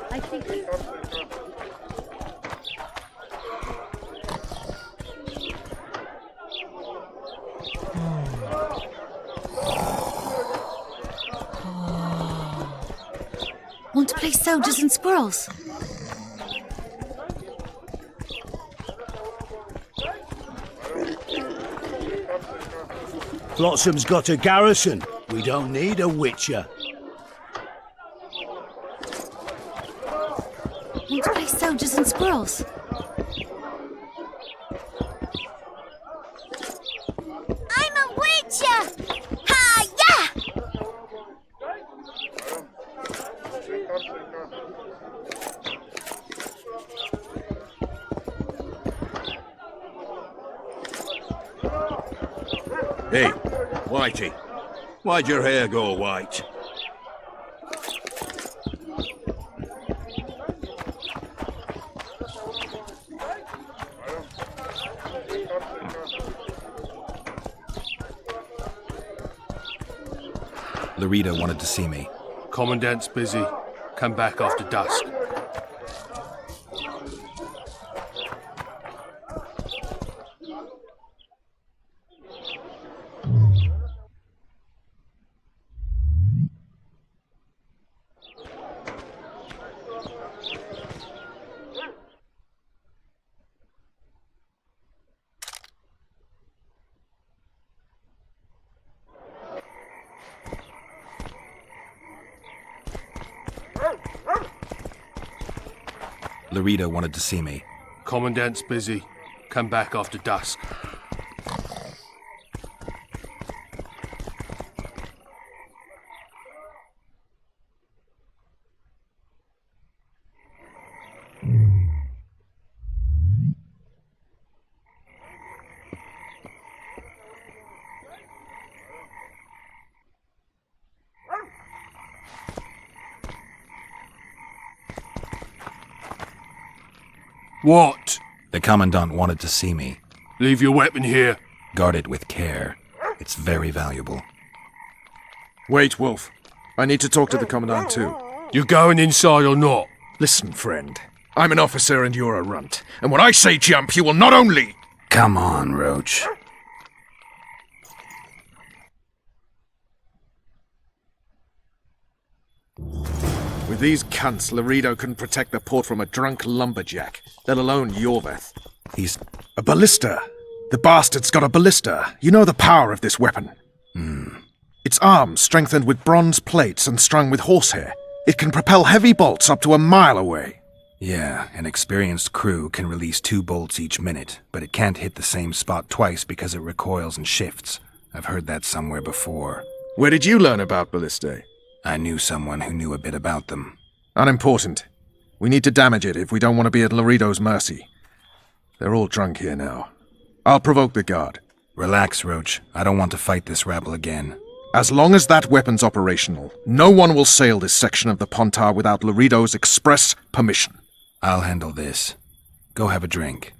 I think... Want to play soldiers and squirrels? Flotsam's got a garrison. We don't need a witcher. Want to play soldiers and squirrels? I'm a witcher! Ha-ya! Hey, Whitey, why'd your hair go white? Larita wanted to see me. Commandant's busy. Come back after dusk. Larita wanted to see me. Commandant's busy. Come back after dusk. What? The Commandant wanted to see me. Leave your weapon here. Guard it with care. It's very valuable. Wait, Wolf. I need to talk to the Commandant too. You going inside or not? Listen, friend. I'm an officer and you're a runt. And when I say jump, you will not only... Come on, Roach. With these cunts, Laredo couldn't protect the port from a drunk lumberjack, let alone Yorveth. He's... A ballista. The bastard's got a ballista. You know the power of this weapon. Its arms strengthened with bronze plates and strung with horsehair. It can propel heavy bolts up to a mile away. Yeah, an experienced crew can release 2 bolts each minute, but it can't hit the same spot twice because it recoils and shifts. I've heard that somewhere before. Where did you learn about ballistae? I knew someone who knew a bit about them. Unimportant. We need to damage it if we don't want to be at Laredo's mercy. They're all drunk here now. I'll provoke the guard. Relax, Roach. I don't want to fight this rabble again. As long as that weapon's operational, no one will sail this section of the Pontar without Laredo's express permission. I'll handle this. Go have a drink.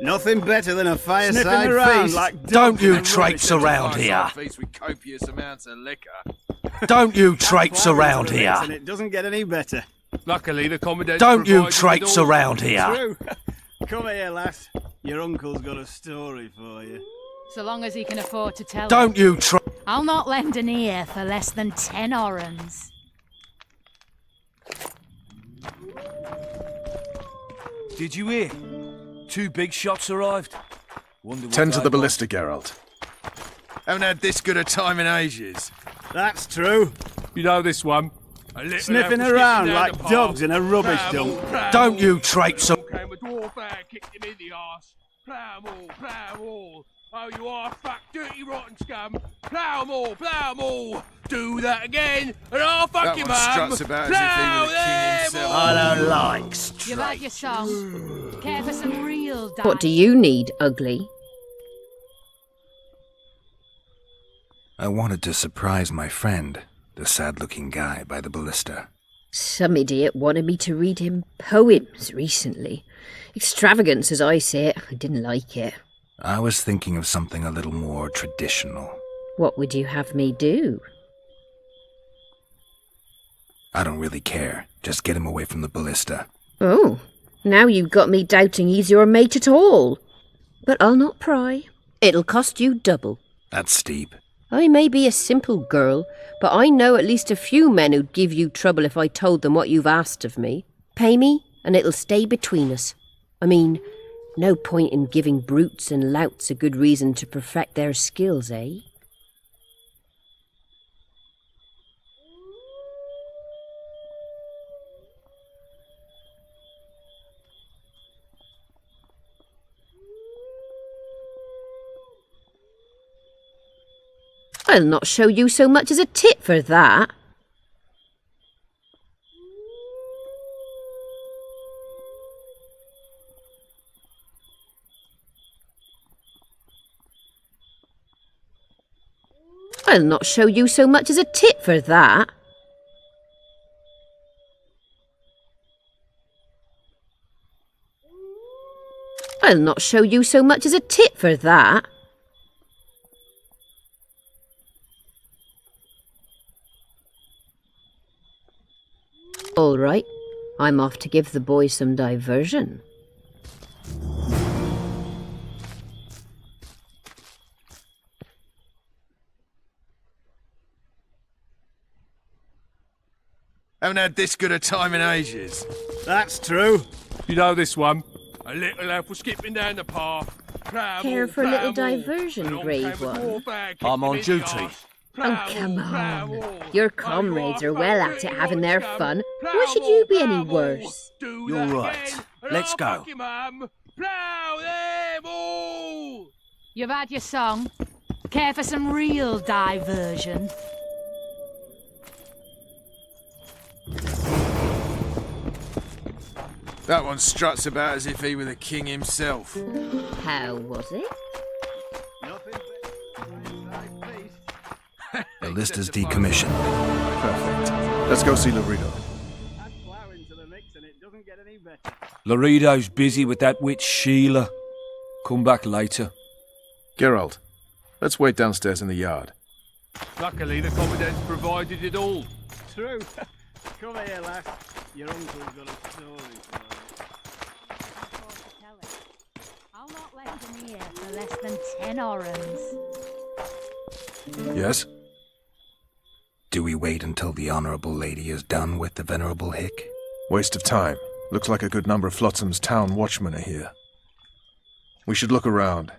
Nothing better than a fireside Sniffing around feast. like Don't you traipse around here. Feast with copious amounts of liquor. Don't you traipse around And here. it doesn't get any better. Luckily, the Commandant... Don't you traipse around here. True. Come here, lass. Your uncle's got a story for you. So long as he can afford to tell Don't it. you try... I'll not lend an ear for less than 10 orens. Did you hear? 2 big shots arrived. Wonder what Tend to they the want. ballista, Geralt. Haven't had this good a time in ages. That's true. You know this one. A little Sniffing elf was around skipping down like the path. dogs in a rubbish dump. Don't you traipse Along came a dwarf there, kicked him in the arse. Plough 'em all, plough 'em all. Oh, you are fuck, dirty rotten scum. Plough 'em all, plough 'em all. Do that again, and I'll fuck That your one mum. struts about as if he Plough were the king them himself. all. I don't like You've had your song. Care for some real dice? What do you need, ugly? I wanted to surprise my friend, the sad-looking guy by the ballista. Some idiot wanted me to read him poems recently. Extravagance, as I say it. I didn't like it. I was thinking of something a little more traditional. What would you have me do? I don't really care. Just get him away from the ballista. Oh, now you've got me doubting he's your mate at all. But I'll not pry. It'll cost you double. That's steep. I may be a simple girl, but I know at least a few men who'd give you trouble if I told them what you've asked of me. Pay me, and it'll stay between us. I mean, no point in giving brutes and louts a good reason to perfect their skills, eh? I'll not show you so much as a tit for that. I'll not show you so much as a tit for that. I'll not show you so much as a tit for that. All right, I'm off to give the boys some diversion. Haven't had this good a time in ages. That's true. You know this one. A little elf was skipping down the path. Plough 'em Care all, for a little plough 'em all. diversion, Along brave came a one? dwarf there, kicked I'm him on in the duty. arse. Oh, Plough 'em come all, plough 'em on. all. Your Oh, you comrades are are well fuck, at it dirty having rotten their scum. fun. Plough Why 'em should all, you be any plough 'em all. worse? Do You're that right. again, and Let's I'll go. fuck your mum. Plough them all. You've had your song. Care for some real diversion? That one struts about as if he were the king himself. How was it? Nothing but peace. The list is decommissioned. Perfect. Let's go see Laredo. Add flour into the mix and it doesn't get any better. Laredo's busy with that witch Sheila. Come back later. Geralt, let's wait downstairs in the yard. Luckily, the commandant's provided it all. True. Come here, lass. Your uncle's got a story for you. I'll not let them here for less than 10 orans. Yes? Do we wait until the honorable lady is done with the venerable hick? Waste of time. Looks like a good number of Flotsam's town watchmen are here. We should look around.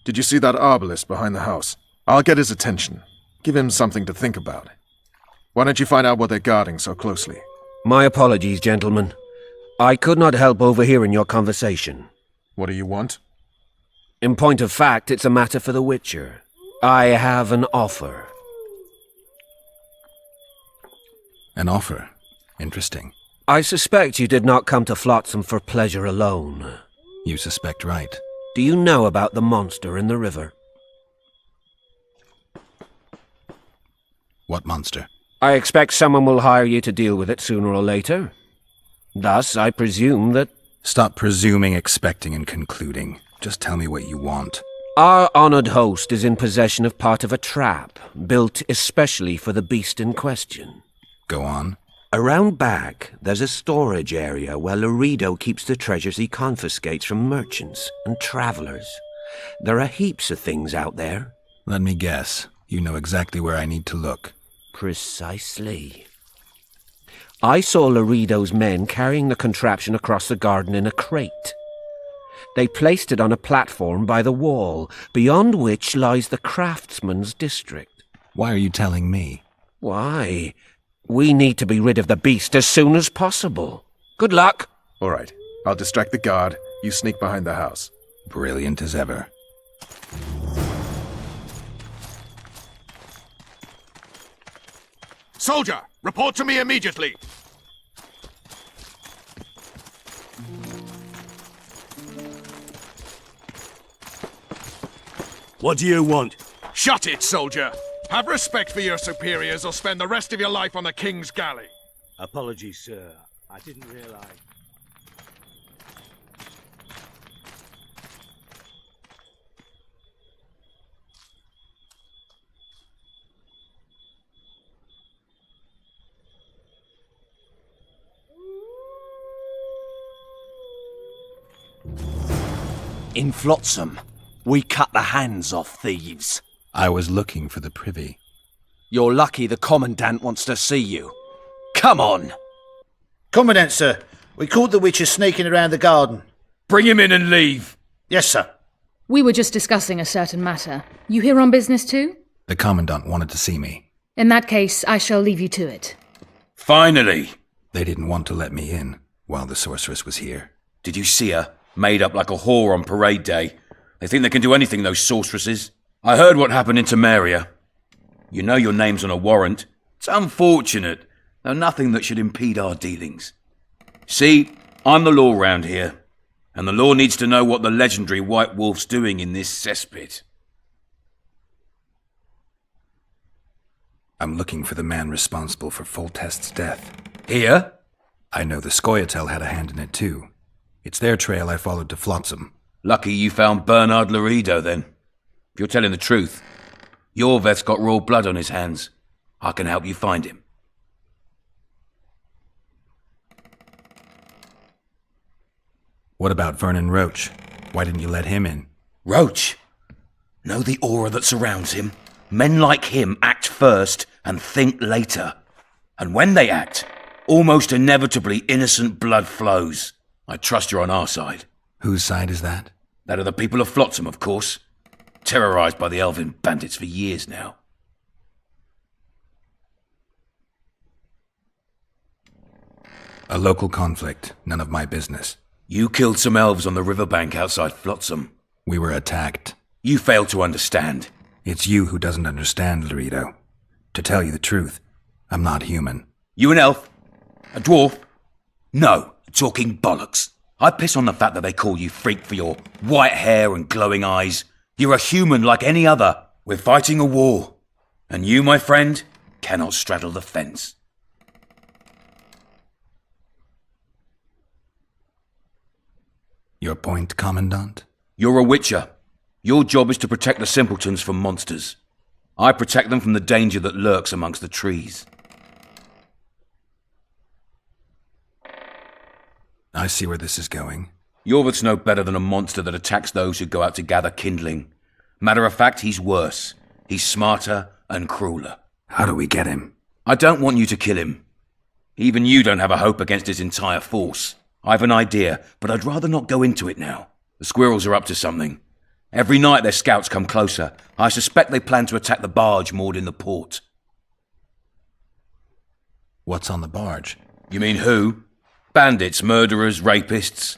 Did you see that arbalist behind the house? I'll get his attention. Give him something to think about. Why don't you find out what they're guarding so closely? My apologies, gentlemen. I could not help overhearing your conversation. What do you want? In point of fact, it's a matter for the Witcher. I have an offer. An offer. Interesting. I suspect you did not come to Flotsam for pleasure alone. You suspect right. Do you know about the monster in the river? What monster? I expect someone will hire you to deal with it sooner or later. Thus, I presume that... Stop presuming, expecting, and concluding. Just tell me what you want. Our honored host is in possession of part of a trap, built especially for the beast in question. Go on. Around back, there's a storage area where Laredo keeps the treasures he confiscates from merchants and travelers. There are heaps of things out there. Let me guess. You know exactly where I need to look. Precisely. I saw Laredo's men carrying the contraption across the garden in a crate. They placed it on a platform by the wall, beyond which lies the craftsman's district. Why are you telling me? Why? We need to be rid of the beast as soon as possible. Good luck. All right. I'll distract the guard. You sneak behind the house. Brilliant as ever. Soldier, report to me immediately. What do you want? Shut it, soldier. Have respect for your superiors or spend the rest of your life on the king's galley. Apologies, sir. I didn't realize. In Flotsam, we cut the hands off thieves. I was looking for the privy. You're lucky the Commandant wants to see you. Come on! Commandant, sir. We caught the witcher sneaking around the garden. Bring him in and leave. Yes, sir. We were just discussing a certain matter. You here on business too? The Commandant wanted to see me. In that case, I shall leave you to it. Finally! They didn't want to let me in while the sorceress was here. Did you see her? Made up like a whore on parade day. They think they can do anything, those sorceresses. I heard what happened in Temeria. You know your name's on a warrant. It's unfortunate, though nothing that should impede our dealings. See, I'm the law round here, and the law needs to know what the legendary White Wolf's doing in this cesspit. I'm looking for the man responsible for Foltest's death. Here? I know the Scoia'tael had a hand in it too. It's their trail I followed to Flotsam. Lucky you found Bernard Laredo, then. If you're telling the truth, Yorveth's got raw blood on his hands. I can help you find him. What about Vernon Roach? Why didn't you let him in? Roach? Know the aura that surrounds him? Men like him act first and think later. And when they act, almost inevitably innocent blood flows. I trust you're on our side. Whose side is that? That of the people of Flotsam, of course. Terrorized by the elven bandits for years now. A local conflict, none of my business. You killed some elves on the riverbank outside Flotsam. We were attacked. You failed to understand. It's you who doesn't understand, Laredo. To tell you the truth, I'm not human. You an elf? A dwarf? No. Talking bollocks. I piss on the fact that they call you freak for your white hair and glowing eyes. You're a human like any other. We're fighting a war. And you, my friend, cannot straddle the fence. Your point, Commandant? You're a witcher. Your job is to protect the simpletons from monsters. I protect them from the danger that lurks amongst the trees. I see where this is going. Yorveth's no better than a monster that attacks those who go out to gather kindling. Matter of fact, he's worse. He's smarter and crueler. How do we get him? I don't want you to kill him. Even you don't have a hope against his entire force. I've an idea, but I'd rather not go into it now. The squirrels are up to something. Every night their scouts come closer. I suspect they plan to attack the barge moored in the port. What's on the barge? You mean who? Bandits, murderers, rapists.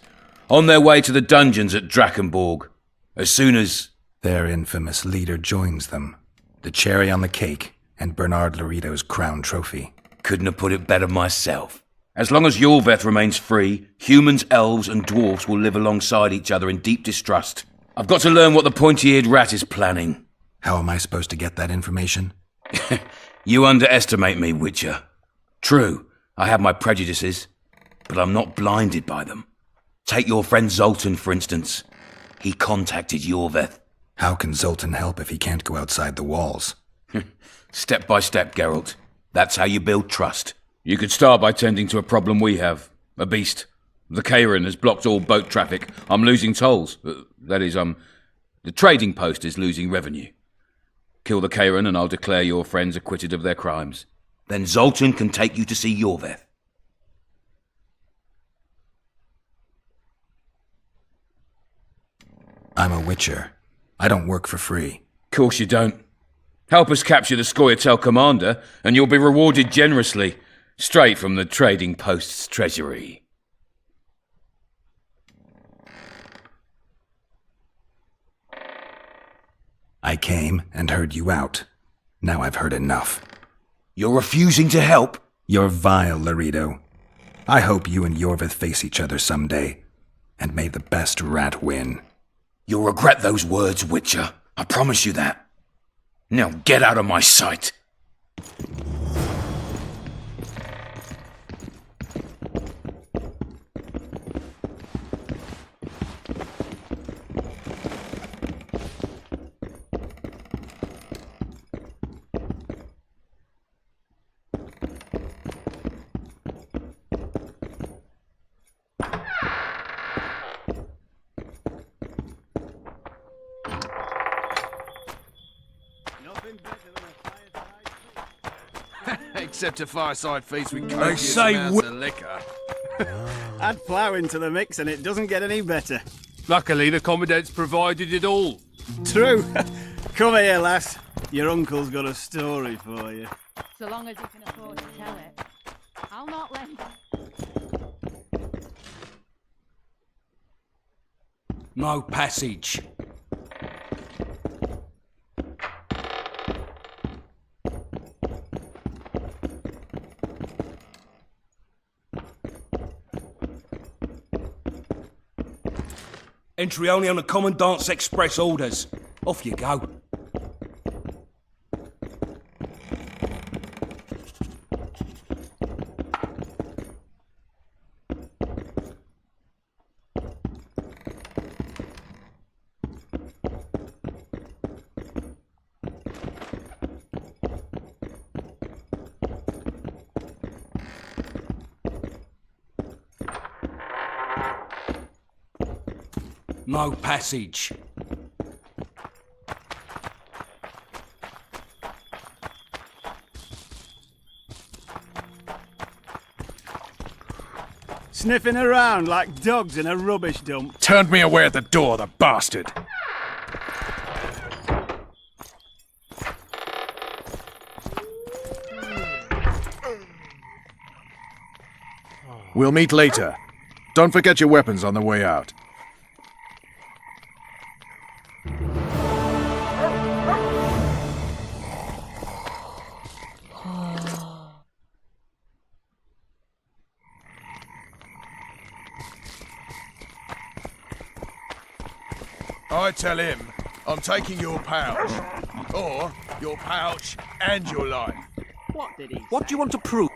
On their way to the dungeons at Drakenborg. As soon as... Their infamous leader joins them. The cherry on the cake, and Bernard Laredo's crown trophy. Couldn't have put it better myself. As long as Yorveth remains free, humans, elves, and dwarfs will live alongside each other in deep distrust. I've got to learn what the pointy-eared rat is planning. How am I supposed to get that information? You underestimate me, Witcher. True, I have my prejudices, but I'm not blinded by them. Take your friend Zoltan, for instance. He contacted Yorveth. How can Zoltan help if he can't go outside the walls? Step by step, Geralt. That's how you build trust. You could start by tending to a problem we have. A beast. The Kairan has blocked all boat traffic. I'm losing tolls. That is, the trading post is losing revenue. Kill the Kairan and I'll declare your friends acquitted of their crimes. Then Zoltan can take you to see Yorveth. I'm a witcher. I don't work for free. Course you don't. Help us capture the Scoia'tael commander, and you'll be rewarded generously, straight from the trading post's treasury. I came and heard you out. Now I've heard enough. You're refusing to help? You're vile, Laredo. I hope you and Yorvith face each other someday, and may the best rat win. You'll regret those words, Witcher. I promise you that. Now get out of my sight. Except a fireside feast with They copious say amounts of liquor. Add plough into the mix and it doesn't get any better. Luckily, the Commandant's provided it all. True. Come here, lass. Your uncle's got a story for you. So long as you can afford to tell it. I'll not lend. No passage. Entry only on the Commandant's express orders. Off you go. No passage. Sniffing around like dogs in a rubbish dump. Turned me away at the door, the bastard. We'll meet later. Don't forget your weapons on the way out. I tell him I'm taking your pouch. Or your pouch and your life. What did he What do you want to prove?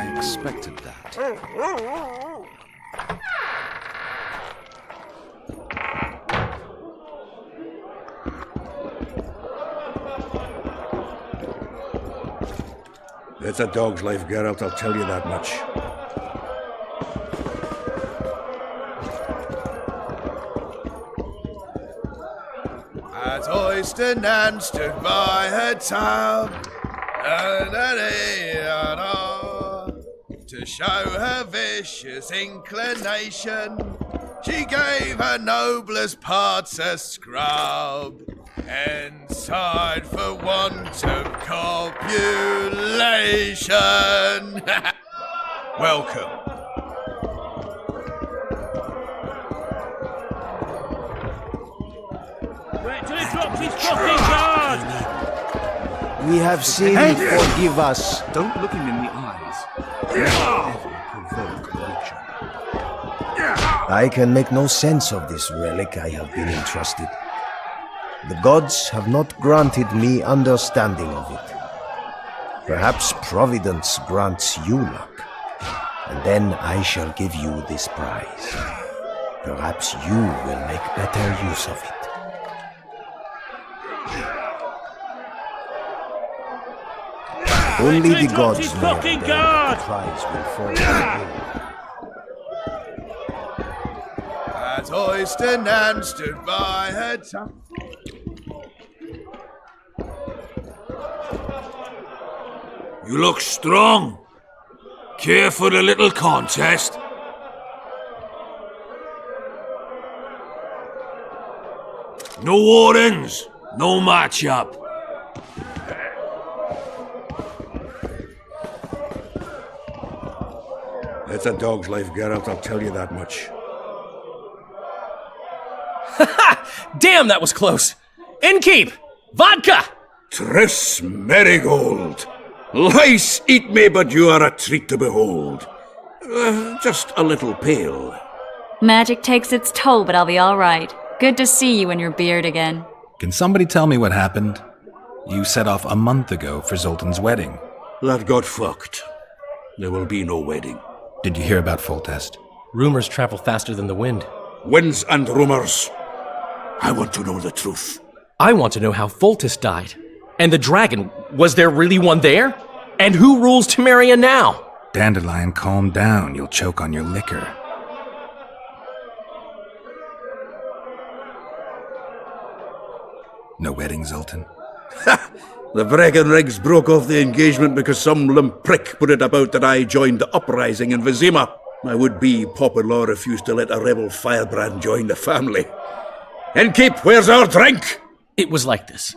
I expected that. It's a dog's life, Geralt, I'll tell you that much. As Oyster Nan stood by her tub, to show her vicious inclination, she gave her noblest parts a scrub, and sighed for want of copulation. Welcome. Wait till he drops his fucking guard! We have sinned, forgive us. Don't look him in the eyes. Never provoke Richard. I can make no sense of this relic I have been entrusted. The gods have not granted me understanding of it. Perhaps Providence grants you luck, and then I shall give you this prize. Perhaps you will make better use of it. Only the gods know when the prize will fall to you. As Oyster Nan stood by her tub. You look strong. Care for a little contest? No wardens, no match-up. It's a dog's life, Geralt, I'll tell you that much. Damn, that was close! Innkeep! Vodka! Triss Marigold! Lice eat me, but you are a treat to behold. Just a little pale. Magic takes its toll, but I'll be all right. Good to see you in your beard again. Can somebody tell me what happened? You set off a month ago for Zoltan's wedding. That got fucked. There will be no wedding. Did you hear about Foltest? Rumors travel faster than the wind. Winds and rumors. I want to know the truth. I want to know how Foltest died. And the dragon, was there really one there? And who rules Temeria now? Dandelion, calm down. You'll choke on your liquor. No wedding, Zoltan? The Breckenrigs broke off the engagement because some limp prick put it about that I joined the uprising in Vizima. My would-be Popper-in-law refused to let a rebel firebrand join the family. Innkeep, where's our drink? It was like this.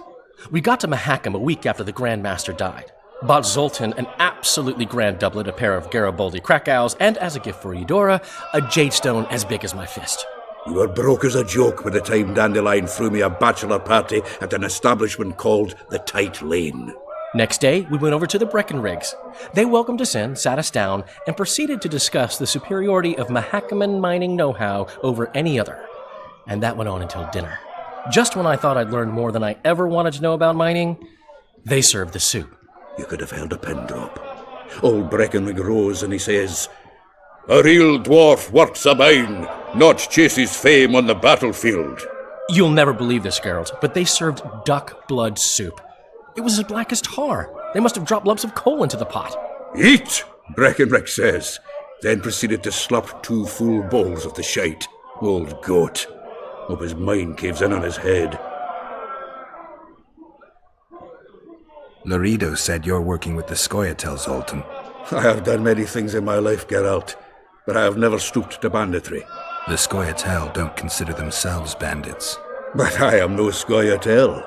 We got to Mahakam a week after the Grand Master died. Bought Zoltan an absolutely grand doublet, a pair of Garibaldi Krakau's, and as a gift for Eudora, a jade stone as big as my fist. You were broke as a joke by the time Dandelion threw me a bachelor party at an establishment called the Tight Lane. Next day, we went over to the Breckenrigs. They welcomed us in, sat us down, and proceeded to discuss the superiority of Mahakaman mining know-how over any other. And that went on until dinner. Just when I thought I'd learned more than I ever wanted to know about mining, they served the soup. You could have held a pin drop. Old Breckenrig rose and he says, "A real dwarf works a mine, not chases fame on the battlefield." You'll never believe this, Geralt, but they served duck blood soup. It was as black as tar. They must have dropped lumps of coal into the pot. "Eat," Breckenrig says, then proceeded to slurp 2 full bowls of the shite. Old goat. Hope his mind caves in on his head. Laredo said you're working with the Scoia'tael, Zoltan. I have done many things in my life, Geralt, but I have never stooped to banditry. The Scoia'tael don't consider themselves bandits. But I am no Scoia'tael.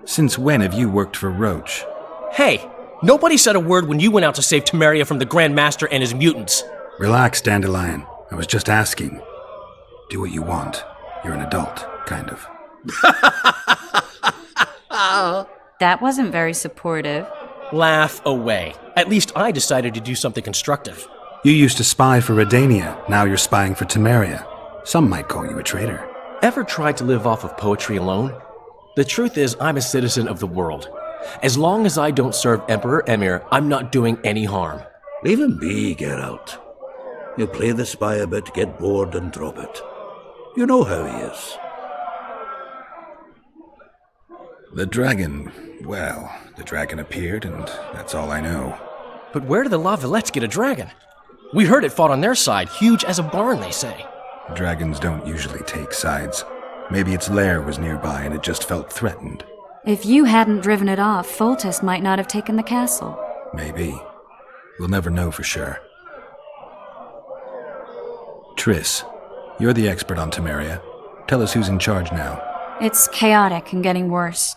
Since when have you worked for Roach? Hey, nobody said a word when you went out to save Temeria from the Grand Master and his mutants. Relax, Dandelion. I was just asking. Do what you want. You're an adult, kind of. That wasn't very supportive. Laugh away. At least I decided to do something constructive. You used to spy for Redania. Now you're spying for Temeria. Some might call you a traitor. Ever tried to live off of poetry alone? The truth is, I'm a citizen of the world. As long as I don't serve Emperor Emir, I'm not doing any harm. Leave him be, Geralt. He'll play the spy a bit, get bored, and drop it. You know how he is. The dragon... well, the dragon appeared, and that's all I know. But where did the Lavalettes get a dragon? We heard it fought on their side, huge as a barn, they say. Dragons don't usually take sides. Maybe its lair was nearby and it just felt threatened. If you hadn't driven it off, Foltest might not have taken the castle. Maybe. We'll never know for sure. Triss, you're the expert on Temeria. Tell us who's in charge now. It's chaotic and getting worse.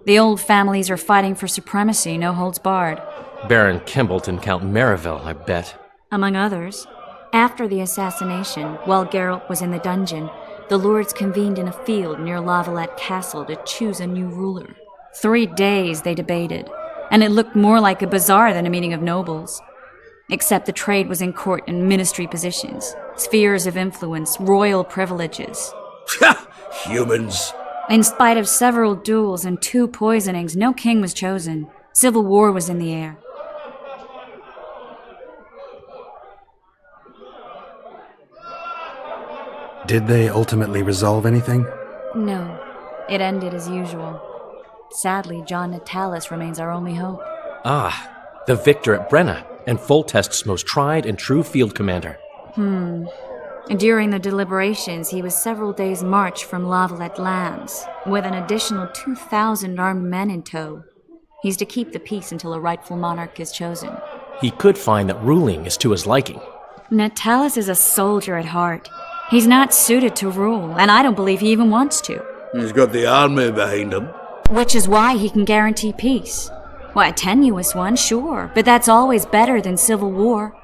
The old families are fighting for supremacy, no holds barred. Baron Kimbolt and Count Marivel, I bet. Among others. After the assassination, while Geralt was in the dungeon, the lords convened in a field near Lavalette Castle to choose a new ruler. 3 days they debated, and it looked more like a bazaar than a meeting of nobles. Except the trade was in court and ministry positions, spheres of influence, royal privileges. Humans. In spite of several duels and 2 poisonings, no king was chosen. Civil war was in the air. Did they ultimately resolve anything? No, it ended as usual. Sadly, John Natalis remains our only hope. Ah, the victor at Brenna, and Foltest's most tried and true field commander. During the deliberations, he was several days' march from Lavalette lands, with an additional 2,000 armed men in tow. He's to keep the peace until a rightful monarch is chosen. He could find that ruling is to his liking. Natalis is a soldier at heart. He's not suited to rule, and I don't believe he even wants to. He's got the army behind him. Which is why he can guarantee peace. Well, a tenuous one, sure, but that's always better than civil war.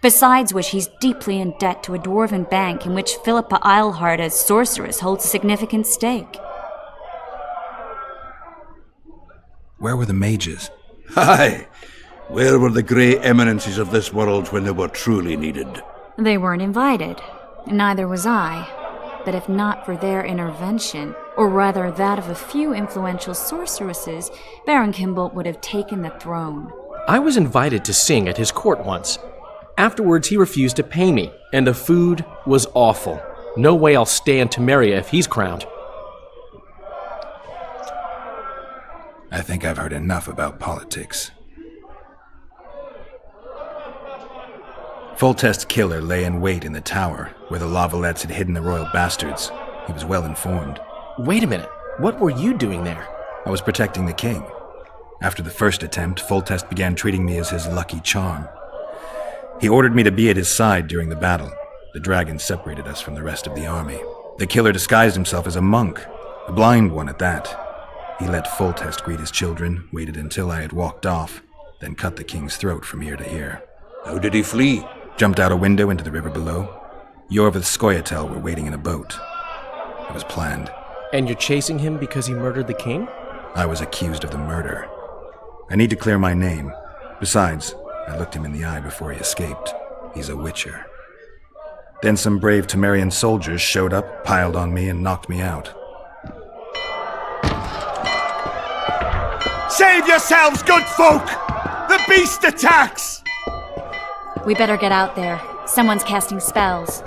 Besides which, he's deeply in debt to a dwarven bank in which Philippa Eilhart, as sorceress, holds a significant stake. Where were the mages? Aye. Where were the grey eminences of this world when they were truly needed? They weren't invited. Neither was I. But if not for their intervention, or rather that of a few influential sorceresses, Baron Kimbolt would have taken the throne. I was invited to sing at his court once. Afterwards, he refused to pay me, and the food was awful. No way I'll stay in Temeria if he's crowned. I think I've heard enough about politics. Foltest's killer lay in wait in the tower, where the Lavalettes had hidden the royal bastards. He was well informed. Wait a minute. What were you doing there? I was protecting the king. After the first attempt, Foltest began treating me as his lucky charm. He ordered me to be at his side during the battle. The dragon separated us from the rest of the army. The killer disguised himself as a monk, a blind one at that. He let Foltest greet his children, waited until I had walked off, then cut the king's throat from ear to ear. How did he flee? Jumped out a window into the river below. Yorvith Skoyatel were waiting in a boat. It was planned. And you're chasing him because he murdered the king? I was accused of the murder. I need to clear my name. Besides, I looked him in the eye before he escaped. He's a witcher. Then some brave Temerian soldiers showed up, piled on me, and knocked me out. Save yourselves, good folk! The beast attacks! We better get out there. Someone's casting spells.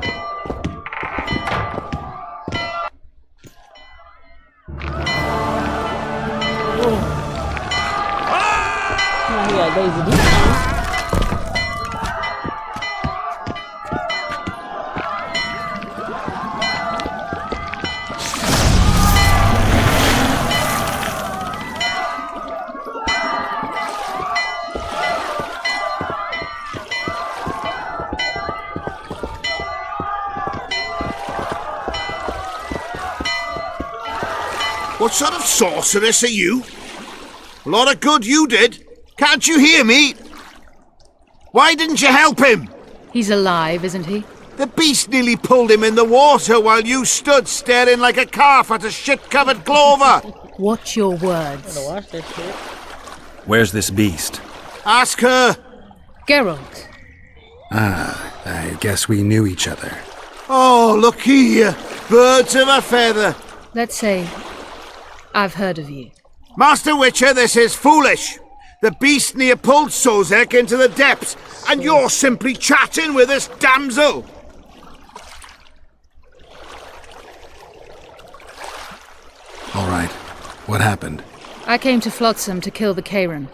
What sort of sorceress are you? A lot of good you did. Can't you hear me? Why didn't you help him? He's alive, isn't he? The beast nearly pulled him in the water while you stood staring like a calf at a shit-covered clover. Watch your words. Where's this beast? Ask her. Geralt. Ah, I guess we knew each other. Oh, look here. Birds of a feather. Let's say I've heard of you. Master Witcher, this is foolish. The beast near pulled Sozek into the depths, and you're simply chatting with this damsel. All right. What happened? I came to Flotsam to kill the Kairan.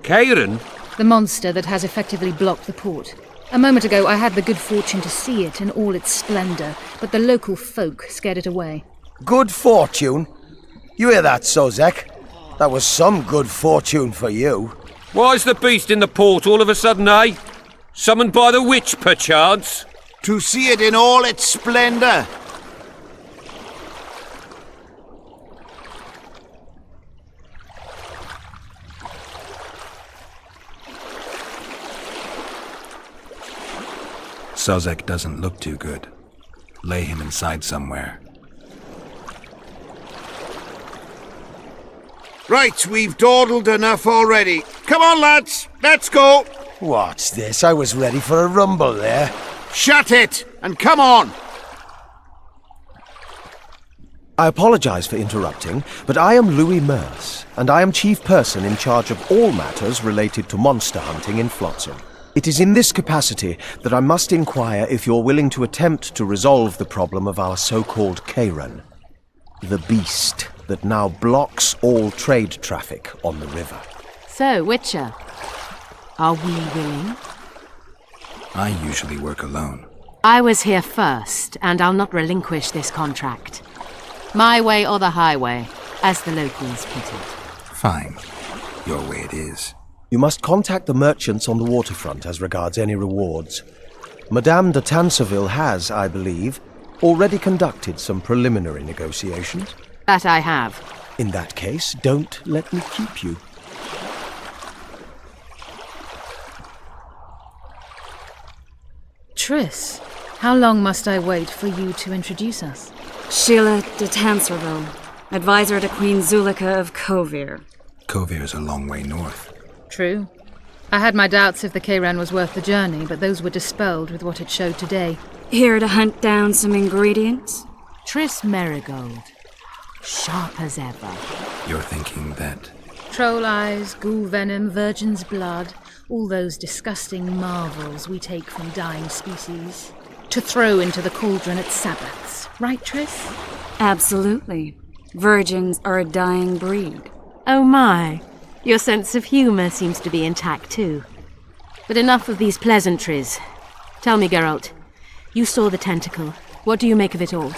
Kairan? The monster that has effectively blocked the port. A moment ago, I had the good fortune to see it in all its splendor, but the local folk scared it away. Good fortune? You hear that, Sozek? That was some good fortune for you. Why's the beast in the port all of a sudden, eh? Summoned by the witch, perchance? To see it in all its splendor. Sozek doesn't look too good. Lay him inside somewhere. Right, we've dawdled enough already. Come on, lads, let's go. What's this? I was ready for a rumble there. Shut it, and come on. I apologize for interrupting, but I am Louis Merce, and I am chief person in charge of all matters related to monster hunting in Flotsam. It is in this capacity that I must inquire if you're willing to attempt to resolve the problem of our so-called Kairan, the beast that now blocks all trade traffic on the river. So, Witcher, are we willing? I usually work alone. I was here first, and I'll not relinquish this contract. My way or the highway, as the locals put it. Fine. Your way it is. You must contact the merchants on the waterfront as regards any rewards. Madame de Tanseville has, I believe, already conducted some preliminary negotiations. That I have. In that case, don't let me keep you. Triss, how long must I wait for you to introduce us? Sheila de Tanserville, advisor to Queen Zulika of Kovir. Kovir's a long way north. True. I had my doubts if the Kairan was worth the journey, but those were dispelled with what it showed today. Here to hunt down some ingredients? Triss Marigold. Sharp as ever. You're thinking that... Troll eyes, ghoul venom, virgin's blood, all those disgusting marvels we take from dying species, to throw into the cauldron at Sabbaths. Right, Triss? Absolutely. Virgins are a dying breed. Oh my. Your sense of humour seems to be intact too. But enough of these pleasantries. Tell me, Geralt, you saw the tentacle. What do you make of it all?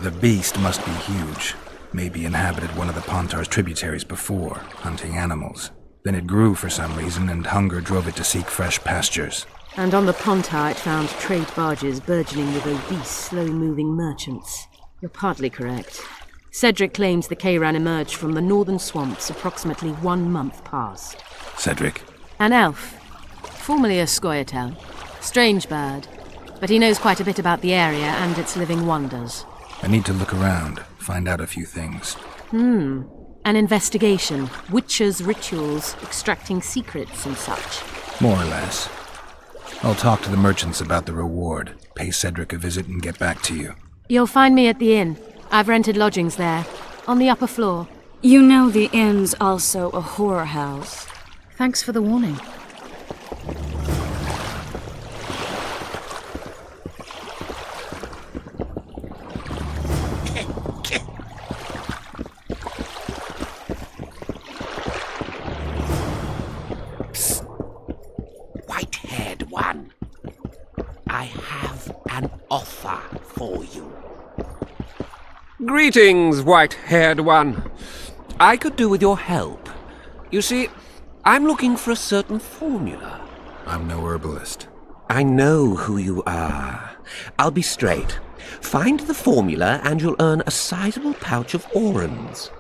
The beast must be huge. Maybe inhabited one of the Pontar's tributaries before, hunting animals. Then it grew for some reason, and hunger drove it to seek fresh pastures. And on the Pontar it found trade barges burgeoning with obese, slow-moving merchants. You're partly correct. Cedric claims the Kairan emerged from the northern swamps approximately 1 month past. Cedric? An elf. Formerly a Scoia'tael. Strange bird. But he knows quite a bit about the area and its living wonders. I need to look around, find out a few things. An investigation. Witchers' rituals, extracting secrets and such. More or less. I'll talk to the merchants about the reward, pay Cedric a visit and get back to you. You'll find me at the inn. I've rented lodgings there, on the upper floor. You know the inn's also a horror house. Thanks for the warning. Psst. White-haired one. I have an offer for you. Greetings, white-haired one. I could do with your help. You see, I'm looking for a certain formula. I'm no herbalist. I know who you are. I'll be straight. Find the formula and you'll earn a sizable pouch of orans.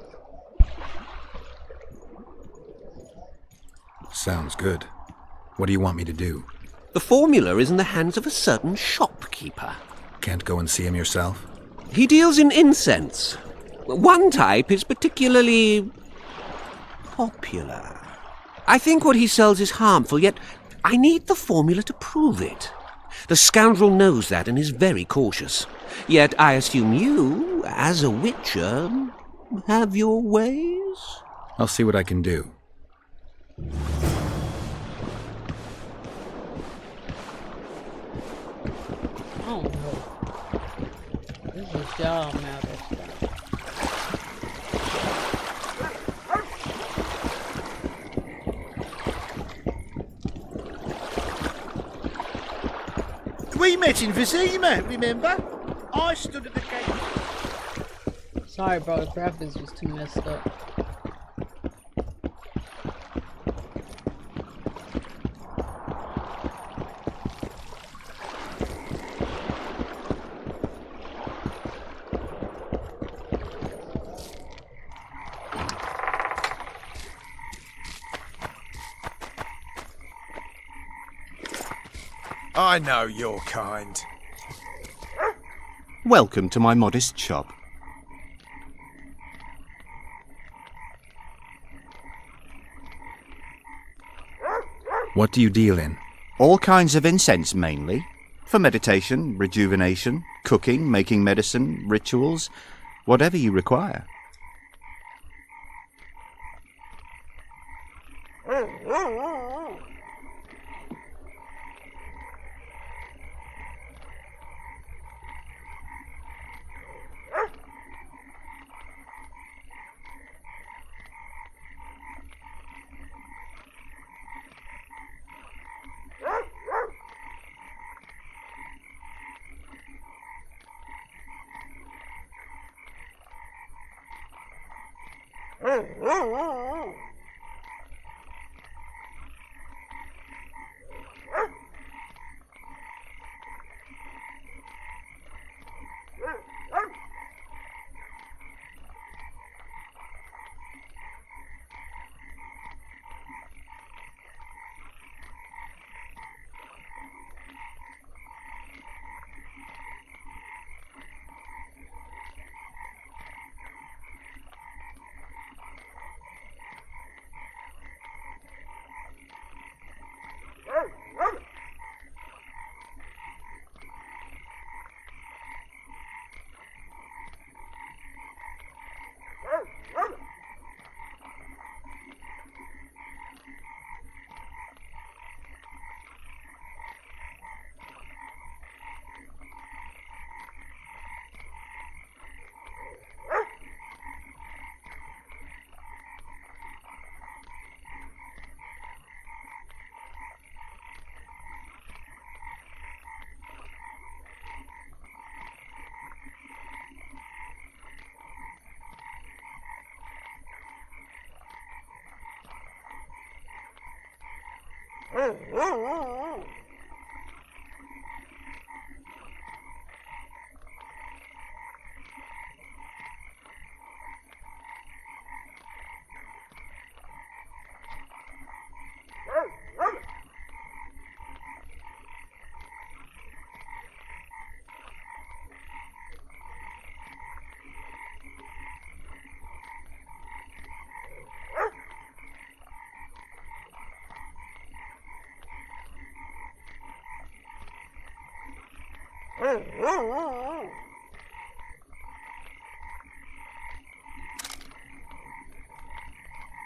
Sounds good. What do you want me to do? The formula is in the hands of a certain shopkeeper. Can't go and see him yourself? He deals in incense. One type is particularly popular. I think what he sells is harmful, yet I need the formula to prove it. The scoundrel knows that and is very cautious. Yet I assume you, as a witcher, have your ways? I'll see what I can do. Oh no. This is y'all matter. We met in Vizima, remember? I stood at the gate. Sorry, bro, the graphics was too messed up. I know your kind. Welcome to my modest shop. What do you deal in? All kinds of incense mainly. For meditation, rejuvenation, cooking, making medicine, rituals, whatever you require.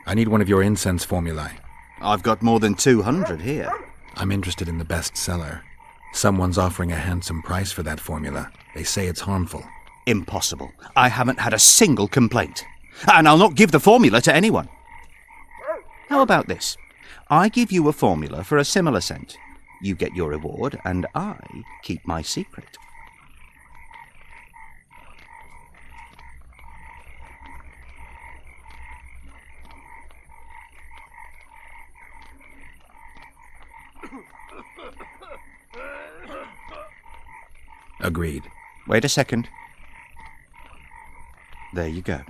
I need one of your incense formulae. I've got more than 200 here. I'm interested in the bestseller. Someone's offering a handsome price for that formula. They say it's harmful. Impossible. I haven't had a single complaint. And I'll not give the formula to anyone. How about this? I give you a formula for a similar scent. You get your reward, and I keep my secret. Agreed. Wait a second. There you go.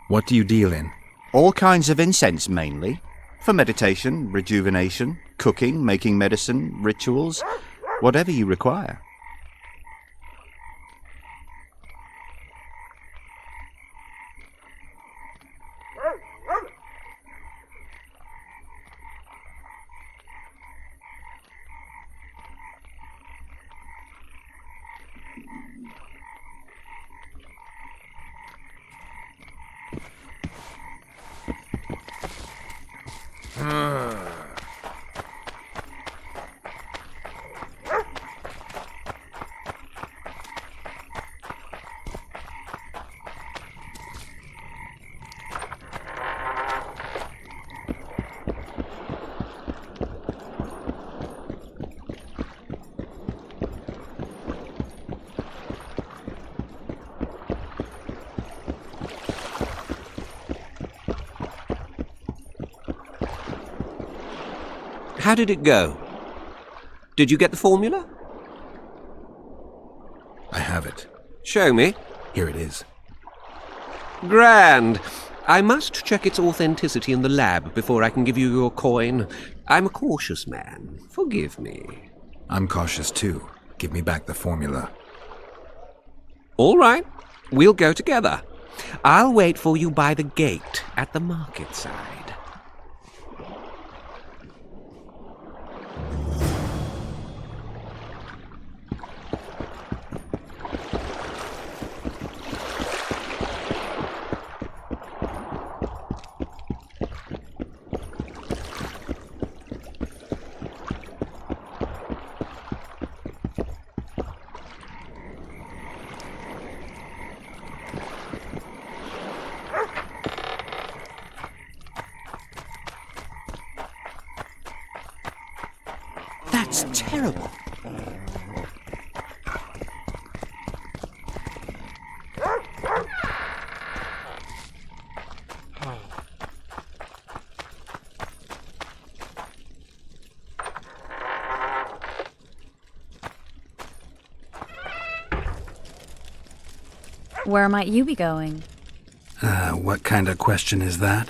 What do you deal in? All kinds of incense mainly. For meditation, rejuvenation, cooking, making medicine, rituals, whatever you require. How did it go? Did you get the formula? I have it. Show me. Here it is. Grand. I must check its authenticity in the lab before I can give you your coin. I'm a cautious man. Forgive me. I'm cautious too. Give me back the formula. All right. We'll go together. I'll wait for you by the gate at the market side. That's terrible. Where might you be going? What kind of question is that?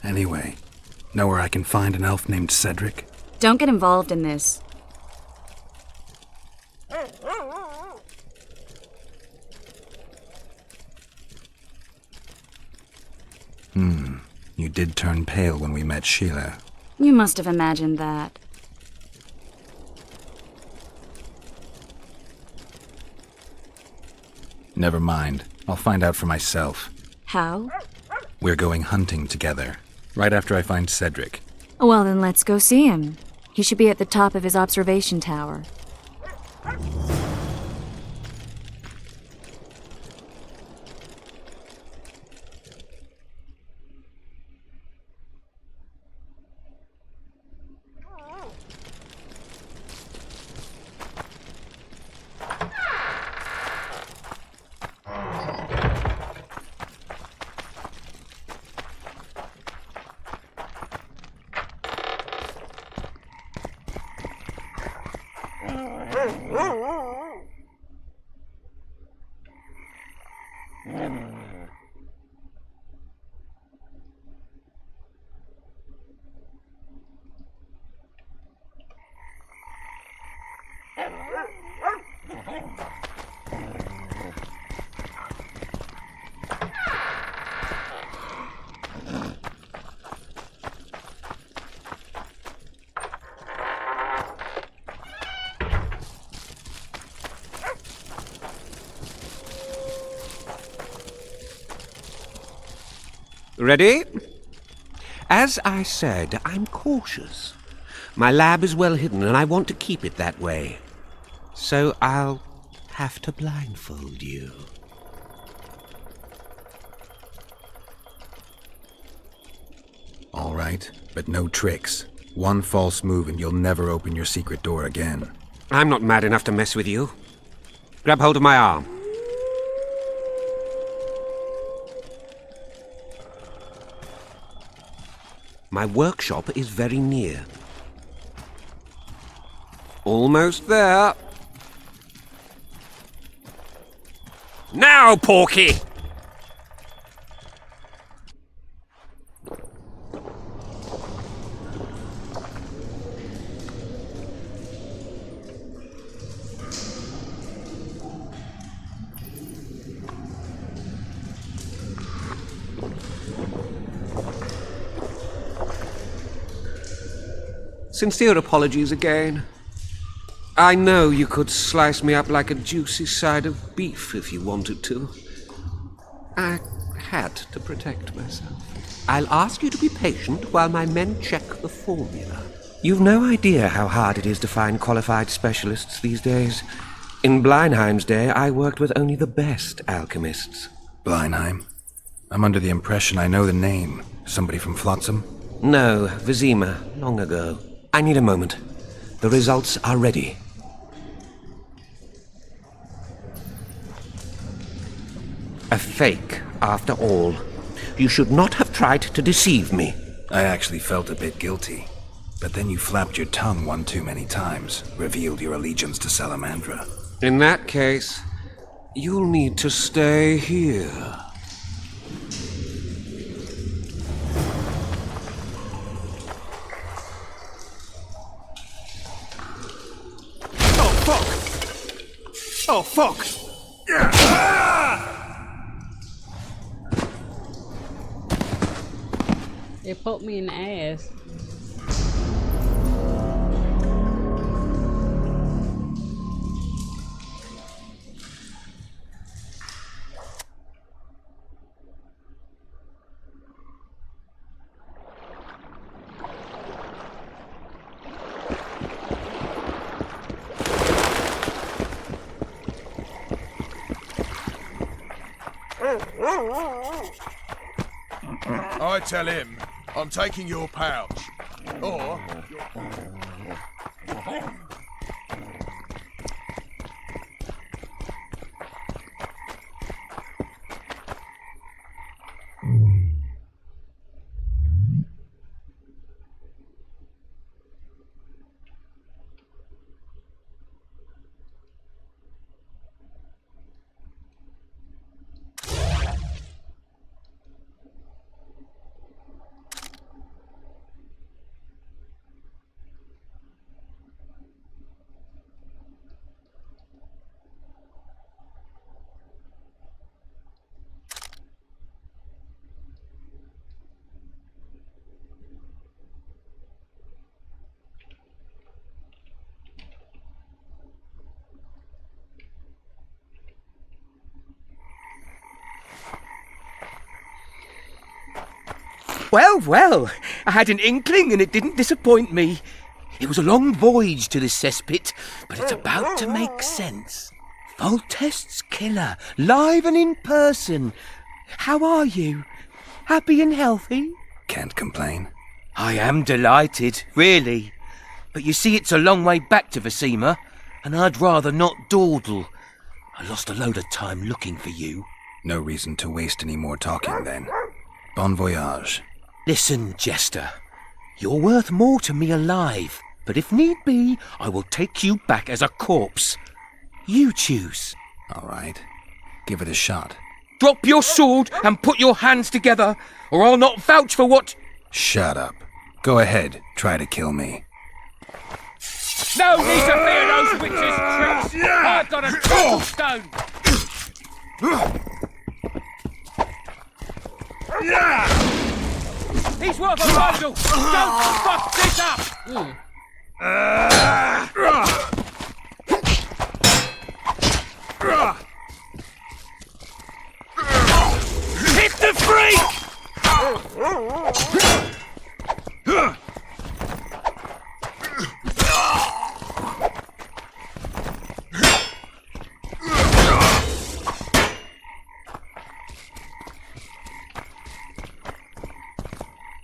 Anyway, know where I can find an elf named Cedric? Don't get involved in this. You did turn pale when we met Sheila. You must have imagined that. Never mind. I'll find out for myself. How? We're going hunting together, right after I find Cedric. Well, then let's go see him. He should be at the top of his observation tower. Ready? As I said, I'm cautious. My lab is well hidden, and I want to keep it that way. So I'll have to blindfold you. All right, but no tricks. One false move and you'll never open your secret door again. I'm not mad enough to mess with you. Grab hold of my arm. My workshop is very near. Almost there. Now, Porky! Sincere apologies again. I know you could slice me up like a juicy side of beef if you wanted to. I had to protect myself. I'll ask you to be patient while my men check the formula. You've no idea how hard it is to find qualified specialists these days. In Bleinheim's day, I worked with only the best alchemists. Bleinheim? I'm under the impression I know the name. Somebody from Flotsam? No, Vizima, long ago. I need a moment. The results are ready. A fake, after all. You should not have tried to deceive me. I actually felt a bit guilty. But then you flapped your tongue one too many times, revealed your allegiance to Salamandra. In that case, you'll need to stay here. Oh, fuck! It poked me in the ass. I tell him I'm taking your pouch. Or... Well, well, I had an inkling and it didn't disappoint me. It was a long voyage to this cesspit, but it's about to make sense. Foltest's killer, live and in person. How are you? Happy and healthy? Can't complain. I am delighted, really. But you see, it's a long way back to Vizima, and I'd rather not dawdle. I lost a load of time looking for you. No reason to waste any more talking, then. Bon voyage. Listen, Jester. You're worth more to me alive, but if need be, I will take you back as a corpse. You choose. All right. Give it a shot. Drop your sword and put your hands together, or I'll not vouch for what... Shut up. Go ahead. Try to kill me. No need to fear those witches' tricks! I've got a triple stone! He's worth a bundle! Don't fuck this up! Hit the freak!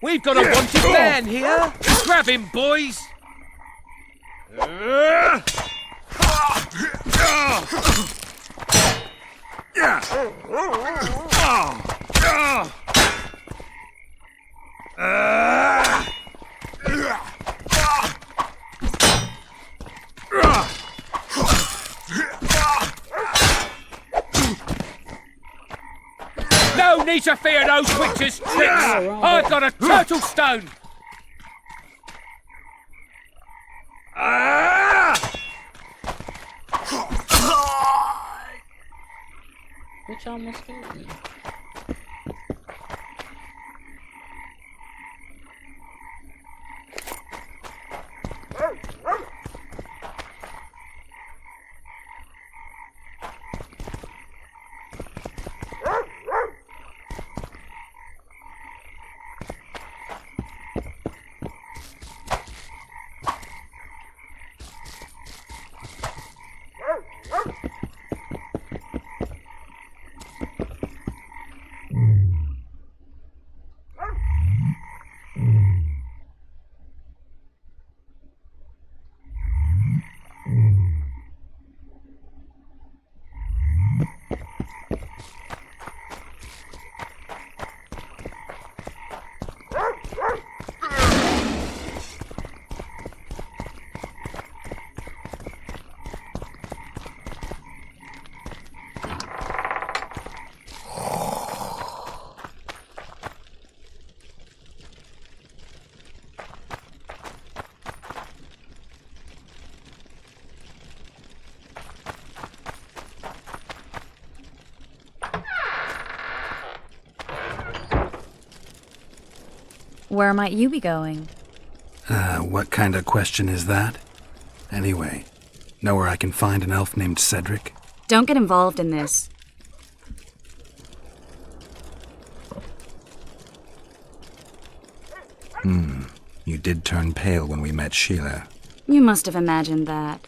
We've got a wanted man here. Grab him, boys. No need to fear those witches' tricks! I've got a turtle stone! Which almost killed me. Where might you be going? What kind of question is that? Anyway, know where I can find an elf named Cedric? Don't get involved in this. You did turn pale when we met Sheila. You must have imagined that.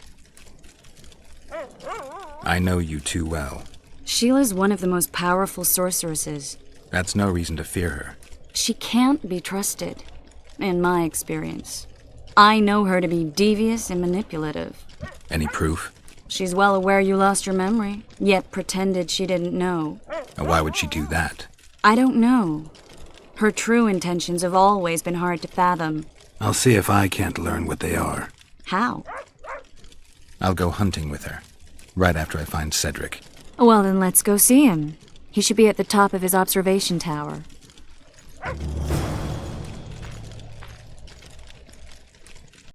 I know you too well. Sheila's one of the most powerful sorceresses. That's no reason to fear her. She can't be trusted, in my experience. I know her to be devious and manipulative. Any proof? She's well aware you lost your memory, yet pretended she didn't know. Why would she do that? I don't know. Her true intentions have always been hard to fathom. I'll see if I can't learn what they are. How? I'll go hunting with her, right after I find Cedric. Well, then let's go see him. He should be at the top of his observation tower.